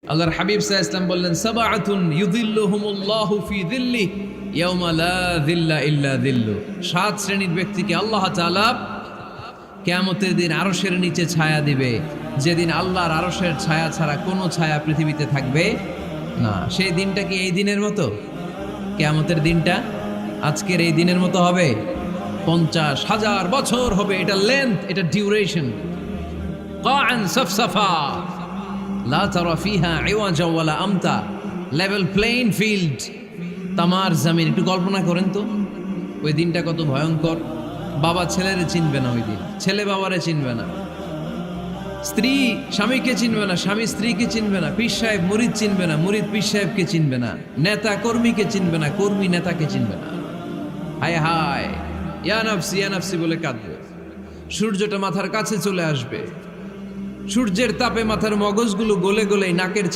আল্লাহর হাবিব সাল্লাল্লাহু আলাইহি ওয়াসাল্লাম বললেন, সাবআতুন ইউযিল্লুহুমুল্লাহু ফি যিল্লিহি ইয়াওমা লা যিল্লা ইল্লা যিল্লু। সাত শ্রেণীর ব্যক্তিকে আল্লাহ তাআলা কিয়ামতের দিন আরশের নিচে ছায়া দিবে, যেদিন আল্লাহর আরশের ছায়া ছাড়া কোনো ছায়া পৃথিবীতে থাকবে না। সেই দিনটা কি এই দিনের মতো? কিয়ামতের দিনটা আজকের এই দিনের মতো হবে? 50,000 বছর হবে। এটা লেন্থ, এটা ডিউরেশন। কাআন সাফসাফা লা তারা ফিহা ইওয়াজা ওয়ালা আমতা, লেভেল প্লেইং ফিল্ড, তামার জমিন। একটু কল্পনা করেন তো ওই দিনটা কত ভয়ঙ্কর। বাবা ছেলেরে চিনবে না ওই দিন, ছেলে বাবারে চিনবে না, স্ত্রী স্বামীকে চিনবে না, স্বামী স্ত্রীকে চিনবে না, পীর সাহেব মুরিদ চিনবে না, মুরিদ পীর সাহেবকে চিনবে না, নেতা কর্মীকে চিনবে না, কর্মী নেতাকে চিনবে না। হায় হায়, ইয়া নাফসি বলে কাঁদবে। সূর্যটা মাথার কাছে চলে আসবে, সূর্যের তাপে মাথার মগজগুলো গলে গলে নাকের